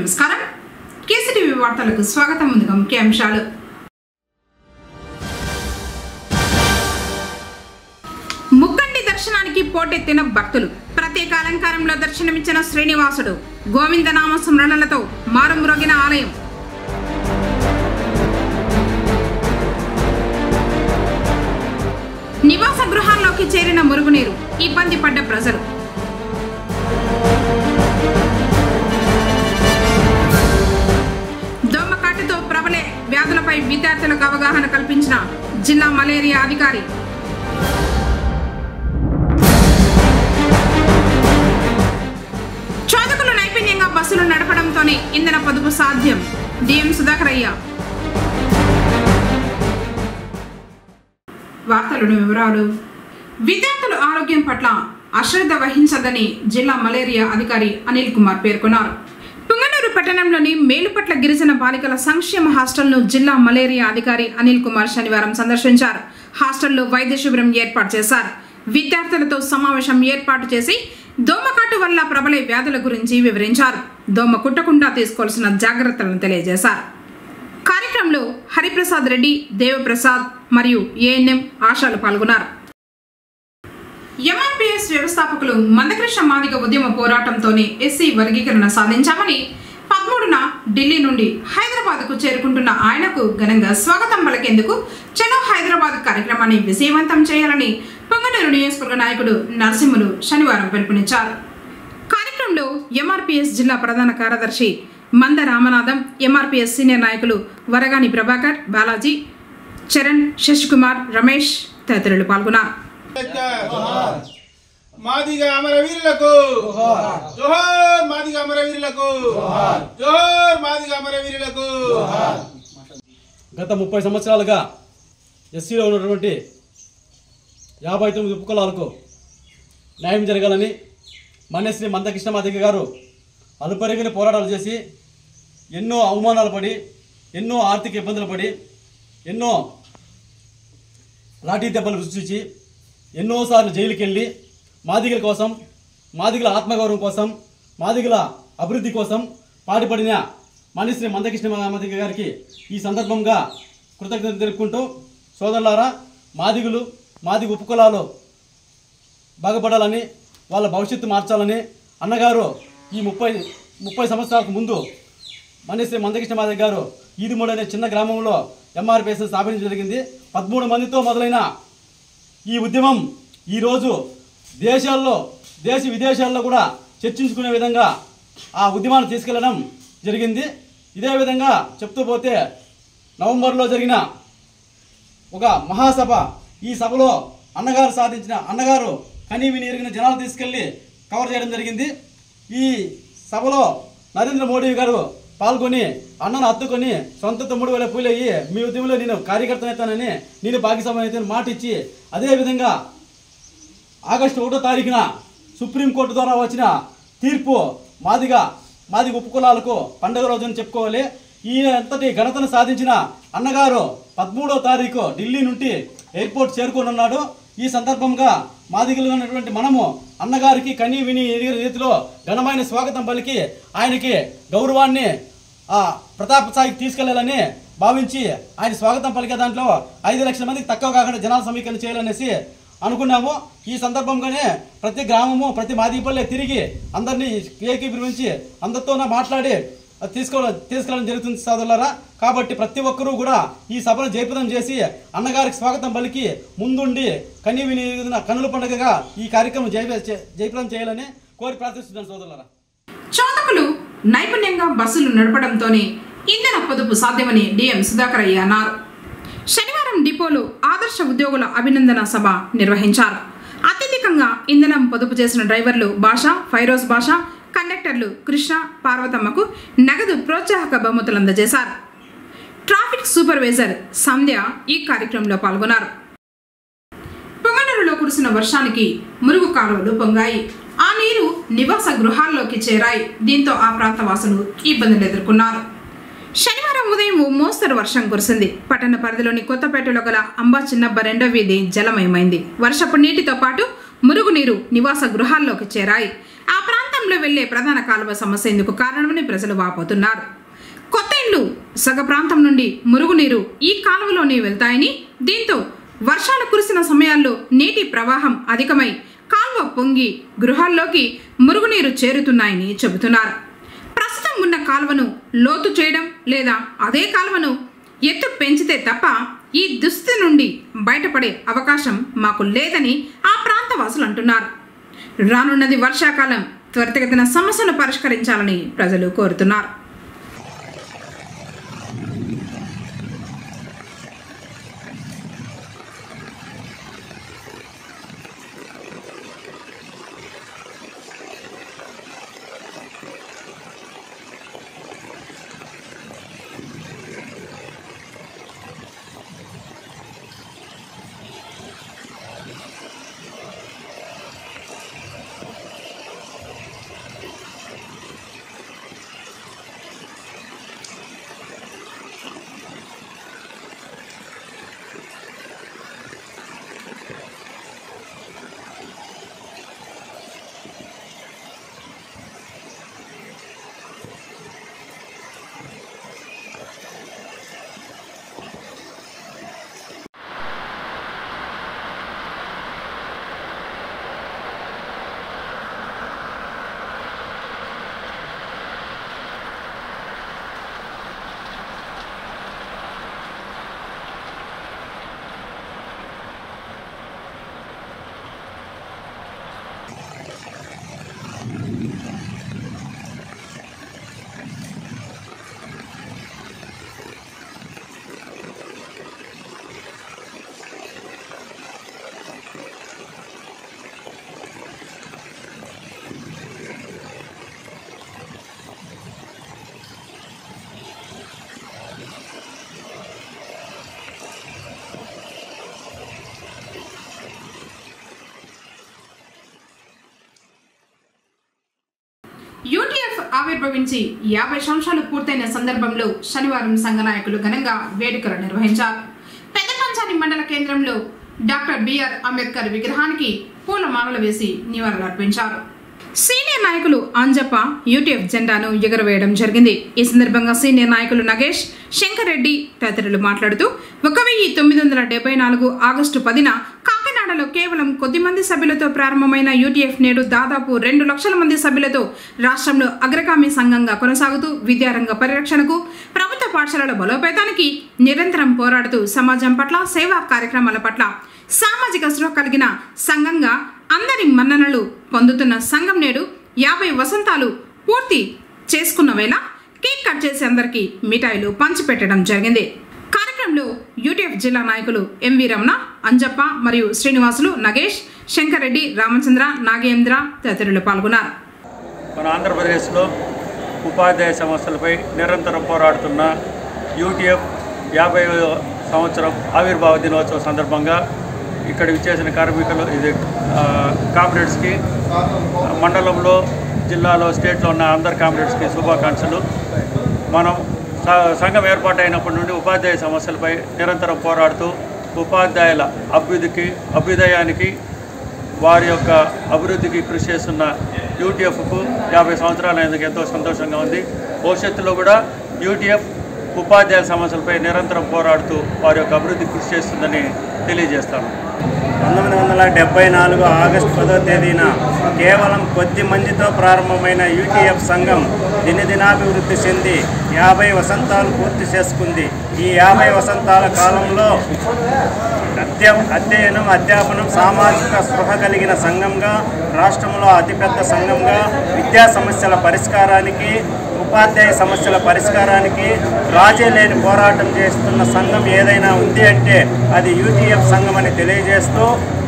నమస్కారం కేసీటీవీ వార్తలకు స్వాగతం. ముందుగా ముఖ్య అంశాలు. ముక్కండి దర్శనానికి పోటెత్తిన భక్తులు. ప్రత్యేక అలంకారంలో దర్శనమిచ్చిన శ్రీనివాసుడు. గోవిందనామ స్మరణలతో మారుమ్రోగిన ఆలయం. నివాస గృహాల్లోకి చేరిన మురుగునీరు. ఇబ్బంది పడ్డ ప్రజలు. దోమకాటుతో ప్రబలే వ్యాధులపై విద్యార్థులకు అవగాహన కల్పించిన జిల్లా మలేరియా అధికారి. చోదకులు నైపుణ్యంగా బస్సులు నడపడంతోనే ఇంధన పొదుపు సాధ్యం. డిఎం సుధాకరయ్య. వార్తలను వివరాలు. విద్యార్థుల ఆరోగ్యం పట్ల అశ్రద్ధ వహించదని జిల్లా మలేరియా అధికారి అనిల్ కుమార్ పేర్కొన్నారు. పుంగనూరు పట్టణంలోని మేలుపట్ల గిరిజన బాలికల సంక్షేమ హాస్టల్ను జిల్లా మలేరియా అధికారి అనిల్ కుమార్ శనివారం సందర్శించారు. హాస్టల్లో వైద్య శిబిరం ఏర్పాటు చేశారు. విద్యార్థులతో సమావేశం ఏర్పాటు చేసి దోమకాటు వల్ల ప్రబలే వ్యాధుల గురించి వివరించారు. దోమ కుట్టకుండా తీసుకోవాల్సిన జాగ్రత్తలను తెలియజేశారు. కార్యక్రమంలో హరిప్రసాద్ రెడ్డి, దేవప్రసాద్ మరియు ఏఎన్ఎం ఆశాలు పాల్గొన్నారు. ఎంఆర్పీఎస్ వ్యవస్థాపకులు మందకృష్ణ మాదిగ ఉద్యమ పోరాటంతోనే ఎస్సీ వర్గీకరణ సాధించామని 13న ఢిల్లీ నుండి హైదరాబాద్కు చేరుకుంటున్న ఆయనకు ఘనంగా స్వాగతం పలికేందుకు చలో హైదరాబాద్ కార్యక్రమాన్ని విజయవంతం చేయాలని పొంగనూరు నియోజకవర్గ నాయకుడు నరసింహులు శనివారం పిలుపునిచ్చారు. కార్యక్రమంలో ఎంఆర్పీఎస్ జిల్లా ప్రధాన కార్యదర్శి మంద రామనాథం, ఎంఆర్పీఎస్ సీనియర్ నాయకులు వరగాని ప్రభాకర్, బాలాజీ, చరణ్, శశికుమార్, రమేష్ తదితరులు పాల్గొన్నారు. మాదిగా అమరవీరులకు జోహార్, మాదిగా అమరవీరులకు జోహార్, మాదిగా అమరవీరులకు. గత 30 సంవత్సరాలుగా ఎస్సీలో ఉన్నటువంటి 59 ఉపకులాలకు న్యాయం జరగాలని మన్యశ్రీ మందకృష్ణ మాదిగ గారు అలుపెరిగిన పోరాటాలు చేసి ఎన్నో అవమానాలు పడి, ఎన్నో ఆర్థిక ఇబ్బందులు పడి, ఎన్నో లాఠీ దెబ్బలు సృష్టించి ఎన్నోసార్లు జైలుకి వెళ్ళి మాదిగల కోసం, మాదిగల ఆత్మగౌరవం కోసం, మాదిగల అభివృద్ధి కోసం పాటుపడిన మన్యశ్రీ మందకృష్ణ మాదిగ గారికి ఈ సందర్భంగా కృతజ్ఞతలు తెలుపుకుంటూ, సోదరులారా, మాదిగులు, మాదిగ ఉపకులాలు బాగుపడాలని, వాళ్ళ భవిష్యత్తు మార్చాలని అన్నగారు ఈ 30 సంవత్సరాలకు ముందు మన్యశ్రీ మందకృష్ణ మాదిగ గారు ఈదిమూడు అనే చిన్న గ్రామంలో ఎంఆర్పీఎస్ స్థాపించడం జరిగింది. 13 మందితో మొదలైన ఈ ఉద్యమం ఈరోజు దేశ విదేశాల్లో కూడా చర్చించుకునే విధంగా ఆ ఉద్యమాన్ని తీసుకెళ్లడం జరిగింది. ఇదే విధంగా చెప్తూ పోతే నవంబర్లో జరిగిన ఒక మహాసభ, ఈ సభలో అన్నగారు కనీవిని ఎరిగిన జనాలు తీసుకెళ్లి కవర్ చేయడం జరిగింది. ఈ సభలో నరేంద్ర మోడీ గారు పాల్గొని అన్నను హత్తుకొని సొంత తమ్ముడు వల్ల పూలయ్యి మీ ఉద్యమంలో నేను కార్యకర్తనైతానని, నేను భాగస్వామ్యం మాట ఇచ్చి, అదేవిధంగా ఆగస్టు 1వ తారీఖున సుప్రీంకోర్టు ద్వారా వచ్చిన తీర్పు మాదిగ ఉపకులాలకు పండుగ రోజుని చెప్పుకోవాలి. ఈ అంతటి ఘనతను సాధించిన అన్నగారు 13వ తారీఖు ఢిల్లీ నుండి ఎయిర్పోర్ట్ చేరుకోనున్నాడు. ఈ సందర్భంగా మాదిగలు ఉన్నటువంటి మనము అన్నగారికి కనీ విని ఎరిగిన రీతిలో ఘనమైన స్వాగతం పలికి ఆయనకి గౌరవాన్ని ప్రతాప స్థాయికి తీసుకెళ్లాలని భావించి ఆయన స్వాగతం పలికే దాంట్లో 5 లక్షల మందికి తక్కువ కాకుండా జనాల సమీకరణ చేయాలనేసి అనుకున్నాము. ఈ సందర్భంగానే ప్రతి గ్రామము, ప్రతి మాదిగపల్లె తిరిగి అందరినీ ఏకీభవించి అందరితో మాట్లాడి తీసుకెళ్ళడం జరుగుతుంది సోదరులారా. కాబట్టి ప్రతి ఒక్కరూ కూడా ఈ సభను జయప్రదం చేసి అన్నగారికి స్వాగతం పలికి ముందుండి కనీవిని కన్నుల పండుగగా ఈ కార్యక్రమం జయప్రదం చేయాలని కోరి ప్రార్థిస్తున్నాను సోదరులారా. చోదకులు నైపుణ్యంగా బస్సులు నడపడంతోనే ఇంధన పొదుపు సాధ్యమని డిఎం సుధాకరయ్య అన్నారు. శనివారం డిపోలో ఆదర్శ ఉద్యోగుల అభినందన సభ నిర్వహించారు. అత్యధికంగా ఇంధనం పొదుపు చేసిన డ్రైవర్లు భాష, ఫైరోజ్ భాష, కండక్టర్లు కృష్ణ, పార్వతమ్మకు నగదు ప్రోత్సాహక బహుమతులు అందజేశారు. ట్రాఫిక్ సూపర్వైజర్ సంధ్య ఈ కార్యక్రమంలో పాల్గొన్నారు. పొంగనూరులో కురిసిన వర్షానికి మురుగు కాలువలు పొంగాయి. ఆ నీరు నివాస గృహాల్లోకి చేరాయి. దీంతో ఆ ప్రాంత వాసులు ఇబ్బందులు ఎదుర్కొన్నారు. శనివారం ఉదయం మోస్తరు వర్షం కురిసింది. పట్టణ పరిధిలోని కొత్తపేటలో గల అంబా చిన్నబ్బ 2వ వీధి జలమయమైంది. వర్షపు నీటితో పాటు మురుగునీరు నివాస గృహాల్లోకి చేరాయి. ఆ ప్రాంతం పట్టణంలో వెళ్లే ప్రధాన కాలువ సమస్య ఇందుకు కారణమని ప్రజలు వాపోతున్నారు. కొత్త ఇండ్లు సగ ప్రాంతం నుండి మురుగునీరు ఈ కాలువలోనే వెళ్తాయని, దీంతో వర్షాలు కురిసిన సమయాల్లో నీటి ప్రవాహం అధికమై కాలువ పొంగి గృహాల్లోకి మురుగునీరు చేరుతున్నాయని చెబుతున్నారు. ప్రస్తుతం ఉన్న కాలువను లోతు చేయడం లేదా అదే కాలువను ఎత్తు పెంచితే తప్ప ఈ దుస్థితి నుండి బయటపడే అవకాశం మాకు లేదని ఆ ప్రాంత వాసులు అంటున్నారు. రానున్నది వర్షాకాలం, త్వరితగతిన సమస్యను పరిష్కరించాలని ప్రజలు కోరుతున్నారు. యూటీఎఫ్ ఆవిర్భవించి 50 సంవత్సరాలు పూర్తయిన సందర్భంలో శనివారం సంఘ నాయకులు ఘనంగా వేడుకలు నిర్వహించారు. పెద్దపంచాని మండల కేంద్రంలో డాక్టర్ బిఆర్ అంబేద్కర్ విగ్రహానికి పూలమాలలు వేసి నివాళులర్పించారు. సీనియర్ నాయకులు అంజప్ప యూటీఎఫ్ జెండాను ఎగురవేయడం జరిగింది. ఈ సందర్భంగా సీనియర్ నాయకులు నగేష్, శంకర్ రెడ్డి తదితరులు మాట్లాడుతూ 1974 ఆగస్టు 10న కాకినాడలో కేవలం కొద్ది మంది సభ్యులతో ప్రారంభమైన యూటీఎఫ్ నేడు దాదాపు 2 లక్షల మంది సభ్యులతో రాష్ట్రంలో అగ్రగామి సంఘంగా కొనసాగుతూ విద్యారంగ పరిరక్షణకు, ప్రభుత్వ పాఠశాలల బలోపేతానికి నిరంతరం పోరాడుతూ సమాజం పట్ల, సేవా కార్యక్రమాల పట్ల సామాజిక స్పృహ కలిగిన సంఘంగా అందరి మన్ననలు పొందుతున్న సంఘం నేడు 50 వసంతాలు పూర్తి చేసుకున్న వేళ కేక్ కట్ చేసి అందరికీ మిఠాయిలు పంచిపెట్టడం జరిగింది. కార్యక్రమంలో యూటీఎఫ్ జిల్లా నాయకులు ఎంవి రమణ, అంజప్ప మరియు శ్రీనివాసులు, నగేష్, శంకర్ రెడ్డి, రామచంద్ర, నాగేంద్ర తదితరులు పాల్గొన్నారు. మన ఆంధ్రప్రదేశ్లో ఉపాధ్యాయ సమస్యలపై నిరంతరం పోరాడుతున్న యూటీఎఫ్ 50వ సంవత్సరం ఆవిర్భావ దినోత్సవం సందర్భంగా ఇక్కడ విచ్చేసిన కార్మికులు కామ్రేడ్స్కి, మండలంలో, జిల్లాలో, స్టేట్లో ఉన్న అందరు కామ్రేడ్స్కి శుభాకాంక్షలు. మనం సంఘం ఏర్పాటైనప్పటి నుండి ఉపాధ్యాయ సమస్యలపై నిరంతరం పోరాడుతూ ఉపాధ్యాయుల అభ్యుదయానికి, వారి యొక్క అభివృద్ధికి కృషి చేస్తున్న యూటీఎఫ్కు 50 సంవత్సరాలు అయినందుకు ఎంతో సంతోషంగా ఉంది. భవిష్యత్తులో కూడా యూటీఎఫ్ ఉపాధ్యాయుల సమస్యలపై నిరంతరం పోరాడుతూ వారి యొక్క అభివృద్ధి కృషి చేస్తుందని తెలియజేస్తాను. 1974 ఆగస్టు 10వ తేదీన కేవలం కొద్ది మందితో ప్రారంభమైన యూటీఎఫ్ సంఘం దినదినాభివృద్ధి చెంది 50 వసంతాలు పూర్తి చేసుకుంది. ఈ 50 వసంతాల కాలంలో అధ్యయనం, అధ్యాపనం, సామాజిక స్పృహ కలిగిన సంఘంగా, రాష్ట్రంలో అతిపెద్ద సంఘంగా, విద్యా సమస్యల పరిష్కారానికి, ఉపాధ్యాయ సమస్యల పరిష్కారానికి రాజీ లేని పోరాటం చేస్తున్న సంఘం ఏదైనా ఉంది అంటే అది యూటీఎఫ్ సంఘం అని తెలియజేస్తూ,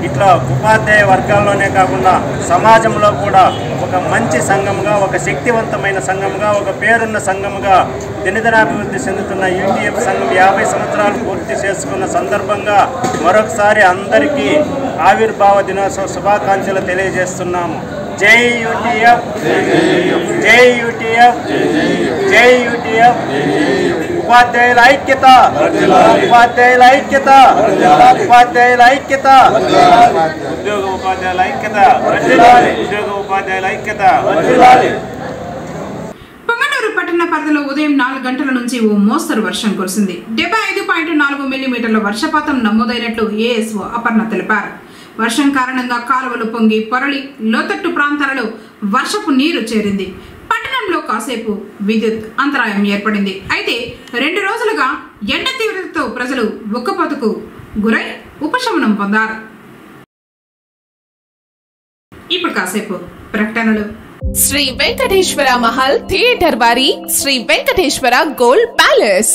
ఇట్లా ఉపాధ్యాయ వర్గాల్లోనే కాకుండా సమాజంలో కూడా ఒక మంచి సంఘంగా, ఒక శక్తివంతమైన సంఘంగా, ఒక పేరున్న సంఘంగా దినదినాభివృద్ధి చెందుతున్న యూటీఎఫ్ సంఘం 50 సంవత్సరాలు పూర్తి చేసుకున్న సందర్భంగా మరొకసారి అందరికీ ఆవిర్భావ దినోత్సవ శుభాకాంక్షలు తెలియజేస్తున్నాము. జై యూటీఎఫ్, జై యూటీఎఫ్, జై యూటీఎఫ్. ఉపాధ్యాయుల ఐక్యత, ఉపాధ్యాయుల ఐక్యత, ఉపాధ్యాయుల ఐక్యత, ఉద్యోగ ఉపాధ్యాయుల ఐక్యత, ఉద్యోగ ఉపాధ్యాయుల ఐక్యత. పొంగనూరు పట్టణ పరిధిలో ఉదయం 4 గంటల నుంచి ఓ మోస్తరు వర్షం కురిసింది. 75.4 మిల్లీమీటర్ల వర్షపాతం నమోదైనట్లు ఏఎస్ఓ అపర్ణ తెలిపారు. వర్షం కారణంగా కాలువలు పొంగి పొరలి లోతట్టు ప్రాంతాలలో వర్షపు నీరు చేరింది. పట్టణంలో కాసేపు విద్యుత్ అంతరాయం ఏర్పడింది. అయితే 2 రోజులుగా ఎండ తీవ్రతతో ప్రజలు ఉక్కపోతకు గురై ఉపశమనం పొందారు. ఇప్పుడు కాసేపు ప్రకటనలు. శ్రీ వెంకటేశ్వర మహల్ థియేటర్ వారి శ్రీ వెంకటేశ్వర గోల్డ్ ప్యాలెస్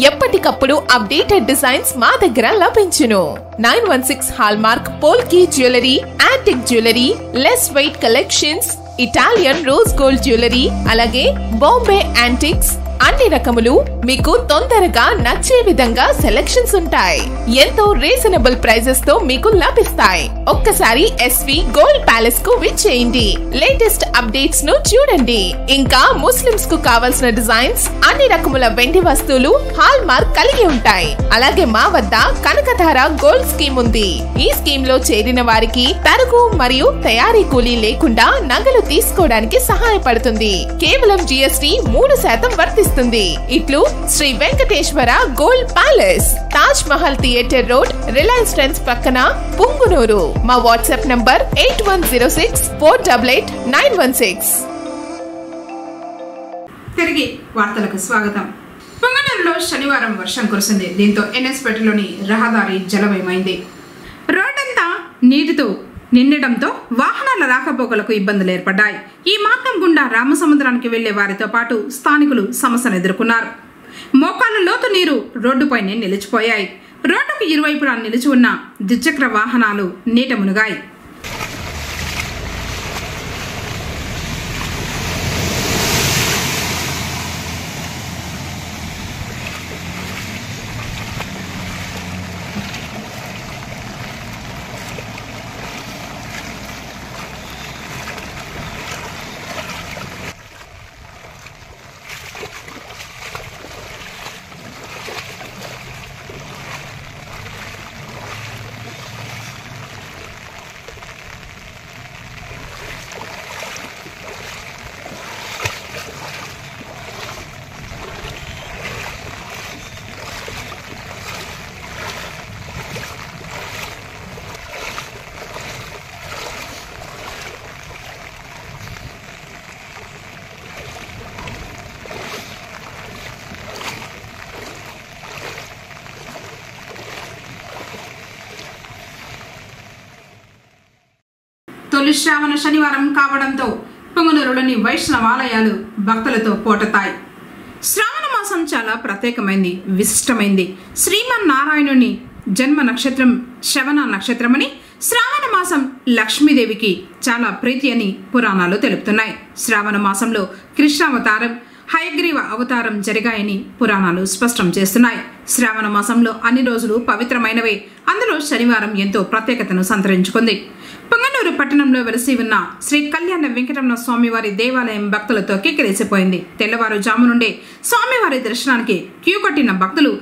ఎప్పటికప్పుడు అప్డేటెడ్ డిజైన్స్ మా దగ్గర లభించును. 916 hallmark polki jewellery, antique jewellery, less weight collections, Italian rose gold jewellery, అలాగే బాంబే యాంటిక్స్ అన్ని రకములు మీకు తొందరగా నచ్చే విధంగా సెలెక్షన్స్ ఉంటాయి. ఎంతో రీజనబుల్ ప్రైజెస్ తో మీకు లభిస్తాయి. ఒక్కసారి ఎస్వి గోల్డ్ ప్యాలెస్ కు విచ్చేయండి. లేటెస్ట్ అప్డేట్స్ ను చూడండి. ఇంకా ముస్లిమ్స్ కు కావాల్సిన డిజైన్స్, అన్ని రకముల వెండి వస్తువులు హాల్ మార్క్ కలిగి ఉంటాయి. అలాగే మా వద్ద కనకధార గోల్డ్ స్కీమ్ ఉంది. ఈ స్కీమ్ లో చేరిన వారికి తరుగు మరియు తయారీ కూలీ లేకుండా నగలు తీసుకోవడానికి సహాయపడుతుంది. కేవలం GST 3% వర్తిస్తుంది. ఇట్లు Sri Venkateswara Gold Palace, Taj Mahal Theatre Road, Reliance Trends పక్కన, పుంగునూరు. మా వాట్సాప్ నంబర్ 8106488916. తిరిగి వార్తలకు స్వాగతం. పొంగనూరులో శనివారం వర్షం కురిసింది. దీంతో ఎన్ఎస్పేటలోని రహదారి జలమయమైంది. రోడ్డంతా నీటితో నిండడంతో వాహనాల రాకపోకలకు ఇబ్బందులు ఏర్పడ్డాయి. ఈ మార్గం గుండా రామసముద్రానికి వెళ్లే వారితో పాటు స్థానికులు సమస్యను ఎదుర్కొన్నారు. మోకాళ్ళ లోతు నీరు రోడ్డుపైనే నిలిచిపోయాయి. రోడ్డుకు ఇరువైపులా నిలిచి ఉన్న ద్విచక్ర వాహనాలు నీట మునిగాయి. తొలి శ్రావణ శనివారం కావడంతో పొంగనూరులోని వైష్ణవాలయాలు భక్తులతో పోటతాయి. శ్రావణ మాసం చాలా ప్రత్యేకమైంది, విశిష్టమైంది. శ్రీమన్నారాయణుని జన్మ నక్షత్రం శ్రవణ నక్షత్రమని, శ్రావణ మాసం లక్ష్మీదేవికి చాలా ప్రీతి అని పురాణాలు తెలుపుతున్నాయి. శ్రావణ మాసంలో కృష్ణావతారం, హయగ్రీవ అవతారం జరిగాయని పురాణాలు స్పష్టం చేస్తున్నాయి. శ్రావణ మాసంలో అన్ని రోజులు పవిత్రమైనవే. అందులో శనివారం ఎంతో ప్రత్యేకతను సంతరించుకుంది. పొంగనూరు పట్టణంలో వెలసి ఉన్న శ్రీ కళ్యాణ వెంకటరమణ స్వామివారి దేవాలయం భక్తులతో కిక్కిరిసిపోయింది. తెల్లవారుజాము నుండే స్వామివారి దర్శనానికి క్యూ కట్టిన భక్తులు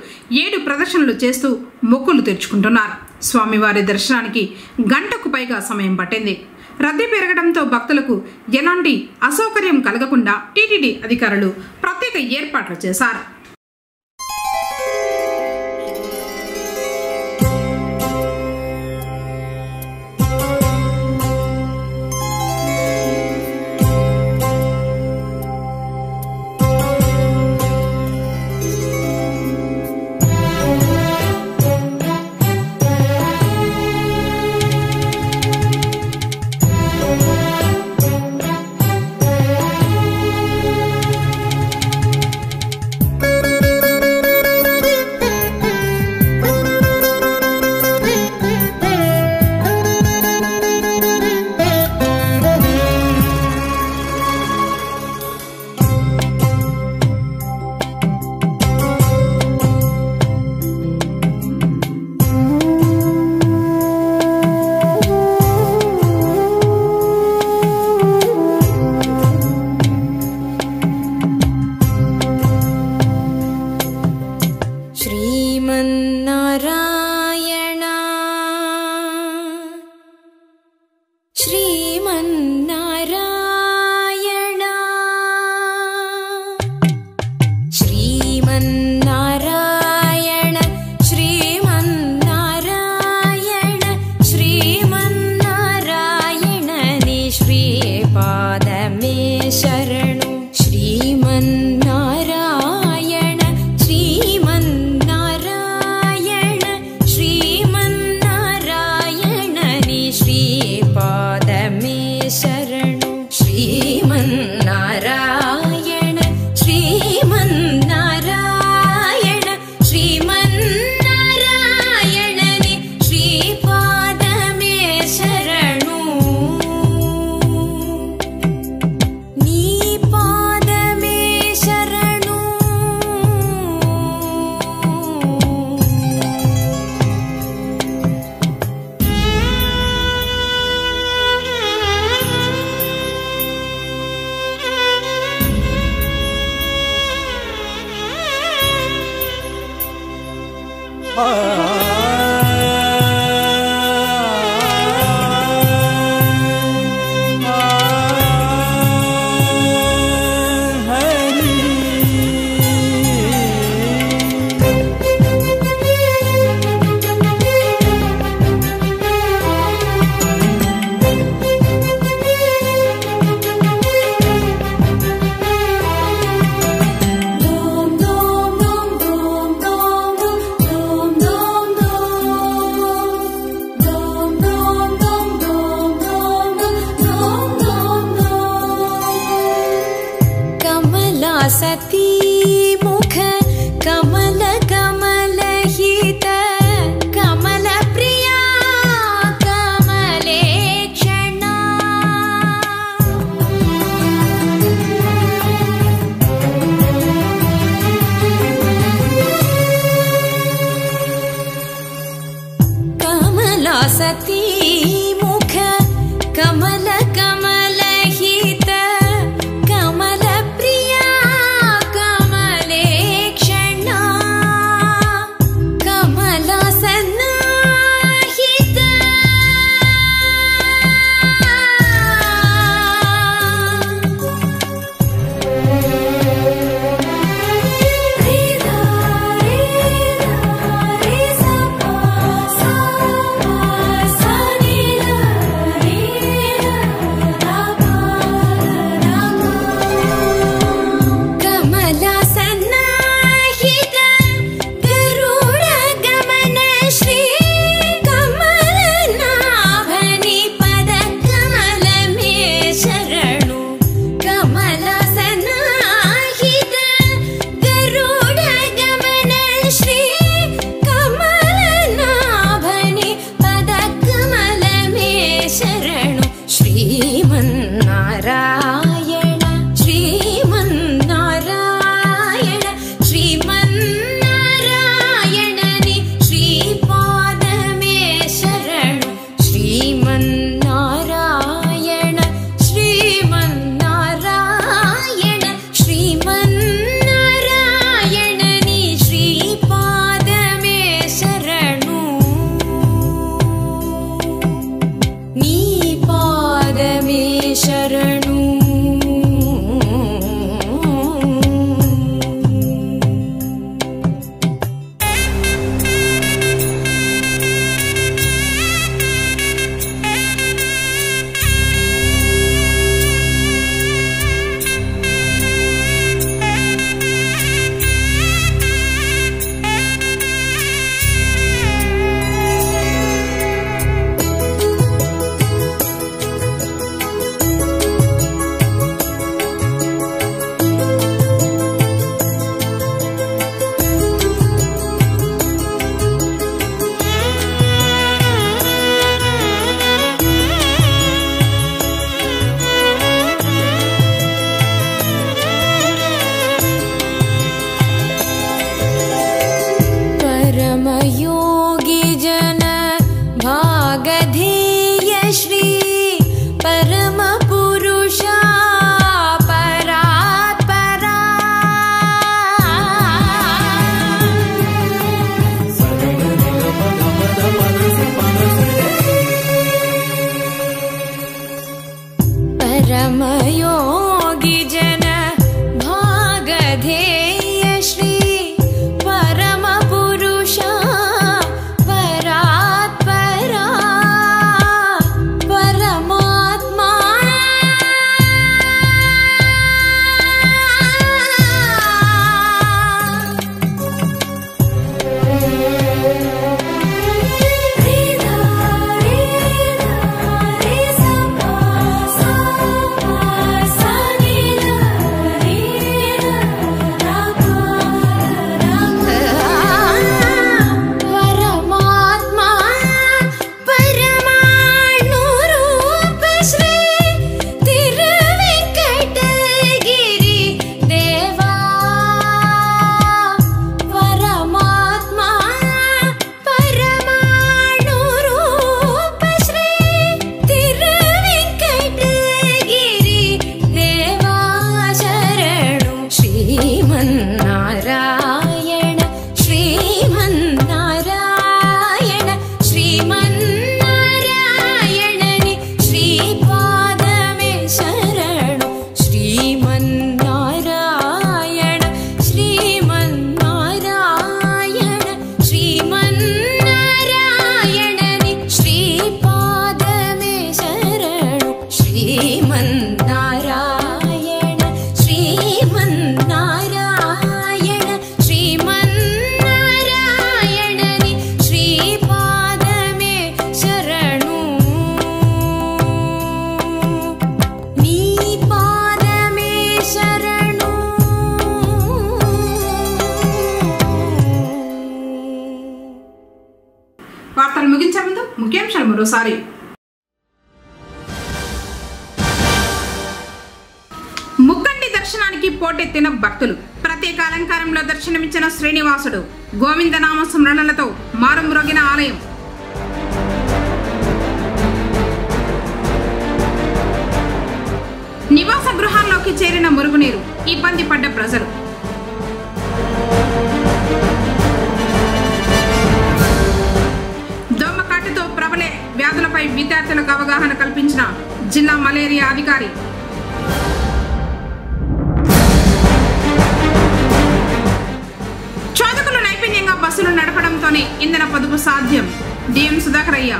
7 ప్రదక్షిణలు చేస్తూ మొక్కులు తీర్చుకుంటున్నారు. స్వామివారి దర్శనానికి గంటకు పైగా సమయం పట్టింది. రద్దీ పెరగడంతో భక్తులకు ఎలాంటి అసౌకర్యం కలగకుండా టీటీడీ అధికారులు ప్రత్యేక ఏర్పాట్లు చేశారు. श्रीमन्नारायण श्रीमन्नारायण श्रीमन्नारायण श्रीमन्नारायण श्रीमन्नारायण नि श्रीपादमे शरणु श्रीमन्नारायण श्रीमन्नारायण श्रीमन्नारायण नि श्रीपादमे शरणु श्रीमन्नारायण श्रीमन्नारायण श्रीमन्नारायण नि श्रीपादमे शरणु नी पादमे शरणु सती मुख कमल कमल हित कमल प्रिया कमलेक्षणा कमला सती मुख कमल कमल हित कमल प्रिया कमलेक्षणा कमला सन्नाहित कमला सन्नाहित गरुड गमन श्री कमलनाभनि पद कमल मे शरणु कमला सन्नाहित गरुड गमन श्री कमलनाभनि पद कमल मे शरणु श्रीमन्नारायण श्रीमन्नारायण श्रीमन्नारायण नि श्रीपादमे शरणु श्रीमन्नारायण श्रीमन्नारायण श्रीमन्नारायण नि श्रीपादमे शरणु नी पादमे शरणु परमयोगी जन भागधेय श्री परम पुरुषा परात्परा ముఖ్యాంశాలు మరోసారి. ముక్కండి దర్శనానికి పోటెత్తిన భక్తులు. ప్రత్యేక అలంకారంలో దర్శనమిచ్చిన శ్రీనివాసుడు. గోవిందనామ స్మరణలతో మారుమ్రోగిన ఆలయం. నివాస గృహాల్లోకి చేరిన మురుగునీరు. ఇబ్బంది పడ్డ ప్రజలు. దోమకాటుతో ప్రబలే వ్యాధులపై విద్యార్థులకు అవగాహన కల్పించిన జిల్లా మలేరియా అధికారి. చోదకులు నైపుణ్యంగా బస్సులు నడపడంతోనే ఇంధన పొదుపు సాధ్యం. డిఎం సుధాకరయ్య.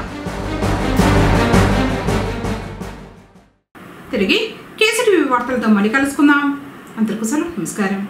తిరిగి కేసీటీవీ వార్తలతో మళ్ళీ కలుసుకుందాం. అందరికీ నమస్కారం.